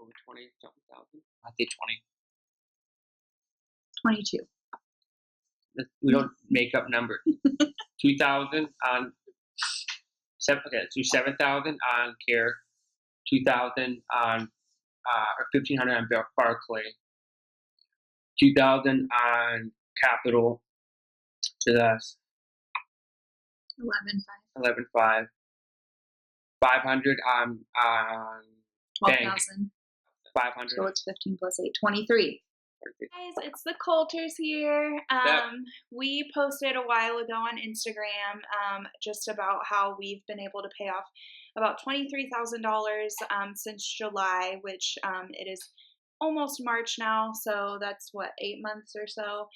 over 20 something thousand. I think 20. 22. We don't make up numbers. 2,000 on seven. Okay, let's do 7,000 on care. 2,000 on or 1,500 on Barclay. 2,000 on Capital. So that's 11,500. 11,500. 500 on bank. 12,000. 500. So it's 15 plus 8. 23. Guys, it's the Coulters here. Yep. We posted a while ago on Instagram just about how we've been able to pay off about $23,000 since July, which it is almost March now, so that's 8 months or so.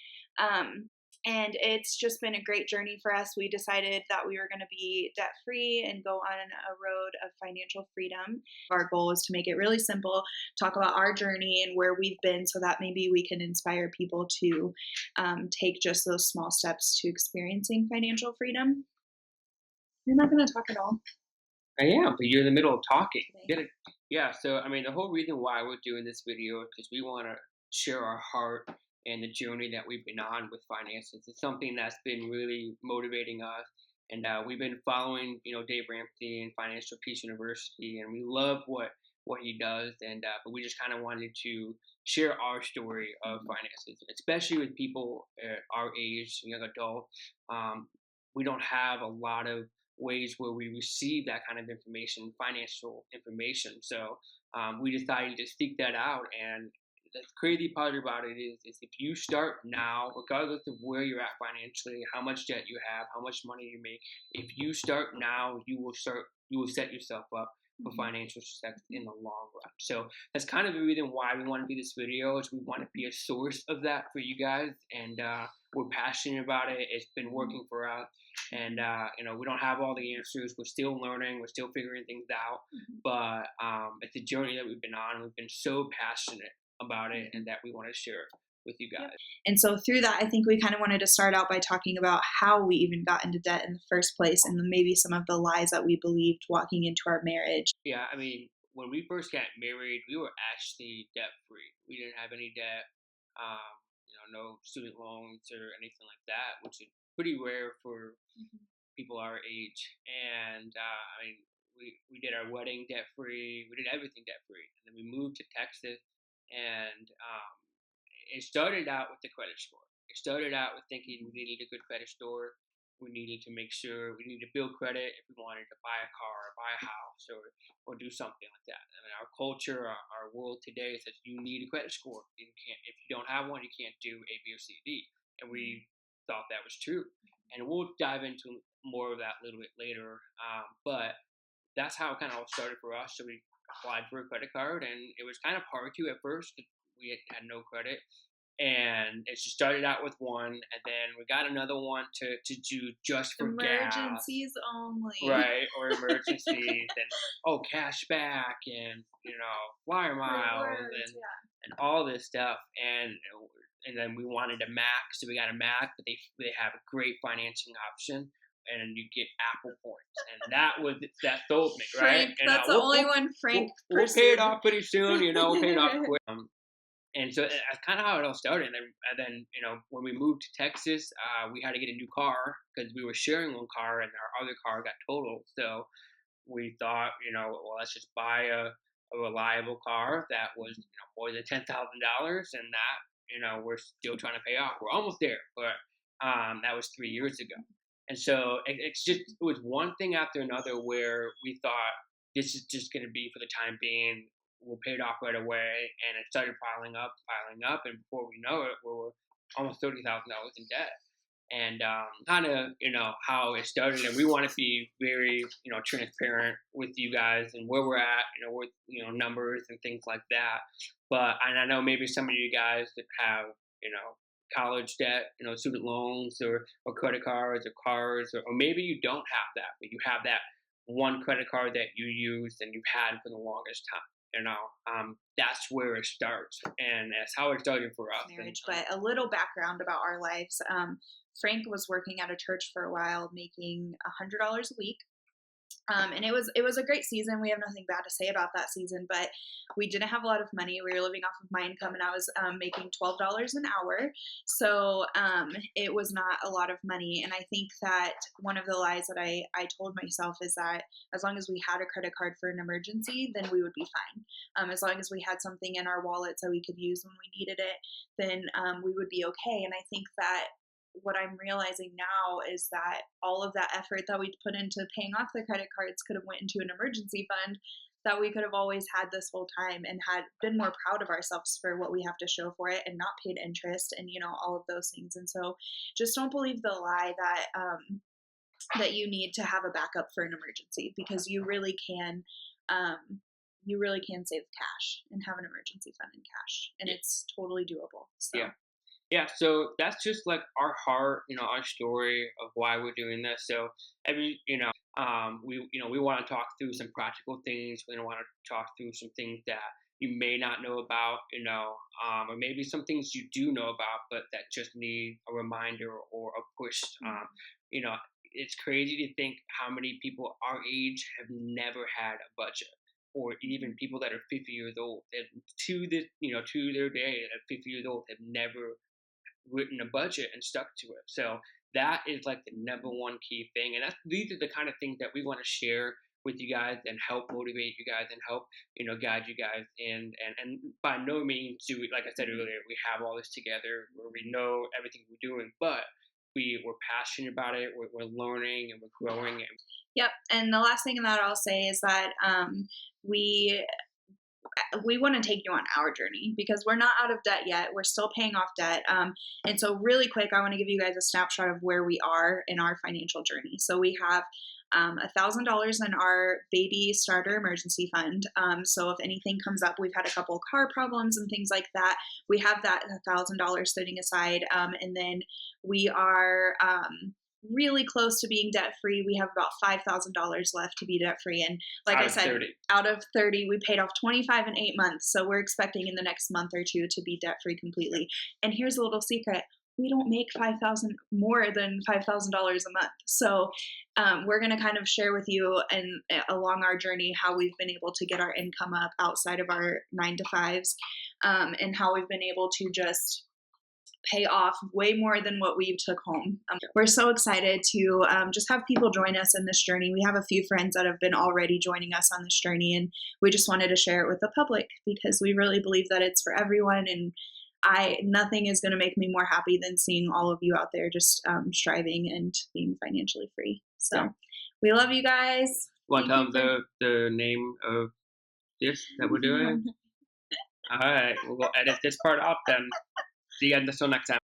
And it's just been a great journey for us. We decided that we were going to be debt free and go on a road of financial freedom. Our goal is to make it really simple, talk about our journey and where we've been so that maybe we can inspire people to take just those small steps to experiencing financial freedom. You're not going to talk at all? I am, but you're in the middle of talking. Yeah, so I mean, the whole reason why we're doing this video is because we want to share our heart and the journey that we've been on with finances. It's something that's been really motivating us, and we've been following, Dave Ramsey and Financial Peace University, and we love what he does, and but we just kind of wanted to share our story of finances, especially with people our age, young adult. We don't have a lot of ways where we receive that kind of information, financial information. So we decided to seek that out. And the crazy part about it is if you start now, regardless of where you're at financially, how much debt you have, how much money you make, if you start now, you will set yourself up for financial success in the long run. So that's kind of the reason why we want to do this video, is we want to be a source of that for you guys, and we're passionate about it. It's been working for us, and we don't have all the answers. We're still learning. We're still figuring things out, but it's a journey that we've been on. We've been so passionate about it, and that we want to share it with you guys. And so through that, I think we kind of wanted to start out by talking about how we even got into debt in the first place, and maybe some of the lies that we believed walking into our marriage. Yeah, I mean, when we first got married, we were actually debt free. We didn't have any debt, no student loans or anything like that, which is pretty rare for people our age. And I mean, we did our wedding debt free. We did everything debt free, and then we moved to Texas, and it started out with the credit score. It started out with thinking we needed a good credit score. We needed to make sure we needed to build credit if we wanted to buy a car or buy a house or do something like that. I mean, our culture, our world today says you need a credit score. If you don't have one, you can't do A, B, or C, D. And we thought that was true. And we'll dive into more of that a little bit later. But that's how it kind of all started for us. So we applied for a credit card, and it was kind of hard to at first because we had no credit. And it just started out with one, and then we got another one to do just for emergencies gas. only, right? Or emergencies, and cash back, and flyer miles, and all this stuff, and then we wanted a Mac, so we got a Mac, but they have a great financing option. And you get Apple points, and that sold me, right? Frank, that's the only one Frank we'll pay it off pretty soon, we'll pay it off quick. And so that's kind of how it all started. And then when we moved to Texas, we had to get a new car because we were sharing one car, and our other car got totaled. So we thought, well, let's just buy a reliable car that was more than $10,000, and that we're still trying to pay off. We're almost there, but that was 3 years ago. And so it was one thing after another where we thought this is just going to be for the time being. We'll pay it off right away. And it started piling up. And before we know it, we were almost $30,000 in debt. And kind of, how it started. And we want to be very, transparent with you guys and where we're at, with, numbers and things like that. And I know maybe some of you guys that have, college debt, student loans or credit cards or cars, or maybe you don't have that, but you have that one credit card that you use and you've had for the longest time. That's where it starts, and that's how it started for us. Marriage, but a little background about our lives. Frank was working at a church for a while, making $100 a week, And it was a great season. We have nothing bad to say about that season, but we didn't have a lot of money. We were living off of my income, and I was making $12 an hour, so it was not a lot of money. And I think that one of the lies that I told myself is that as long as we had a credit card for an emergency, then we would be fine. As long as we had something in our wallets that we could use when we needed it, then we would be okay. And I think that what I'm realizing now is that all of that effort that we put into paying off the credit cards could have went into an emergency fund that we could have always had this whole time, and had been more proud of ourselves for what we have to show for it, and not paid interest, and all of those things. And so just don't believe the lie that that you need to have a backup for an emergency, because you really can save cash and have an emergency fund in cash, and it's totally doable. So Yeah, so that's just like our heart, our story of why we're doing this. So we want to talk through some practical things. We want to talk through some things that you may not know about, or maybe some things you do know about, but that just need a reminder or a push. It's crazy to think how many people our age have never had a budget, or even people that are 50 years old, and to their day at 50 years old, have never written a budget and stuck to it. So that is like the number one key thing. And these are the kind of things that we want to share with you guys and help motivate you guys and help, guide you guys. And by no means do we, like I said earlier, we have all this together where we know everything we're doing, but we're passionate about it. We're learning and we're growing. Yep. And the last thing that I'll say is that we want to take you on our journey, because we're not out of debt yet. We're still paying off debt. And so really quick, I want to give you guys a snapshot of where we are in our financial journey. So we have $1,000 in our baby starter emergency fund. So if anything comes up, we've had a couple car problems and things like that, we have that $1,000 sitting aside. And then we are really close to being debt free. We have about $5,000 left to be debt free. And like I said, out of 30, we paid off 25 in 8 months. So we're expecting in the next month or two to be debt free completely. And here's a little secret: we don't make more than $5,000 a month. So we're going to kind of share with you and along our journey how we've been able to get our income up outside of our 9-to-5s, and how we've been able to just pay off way more than what we took home. We're so excited to just have people join us in this journey. We have a few friends that have been already joining us on this journey, and we just wanted to share it with the public because we really believe that it's for everyone. And nothing is going to make me more happy than seeing all of you out there just striving and being financially free. So we love you guys. Want to tell them the name of this that we're doing? All right, we'll go edit this part off then. See you guys until next time.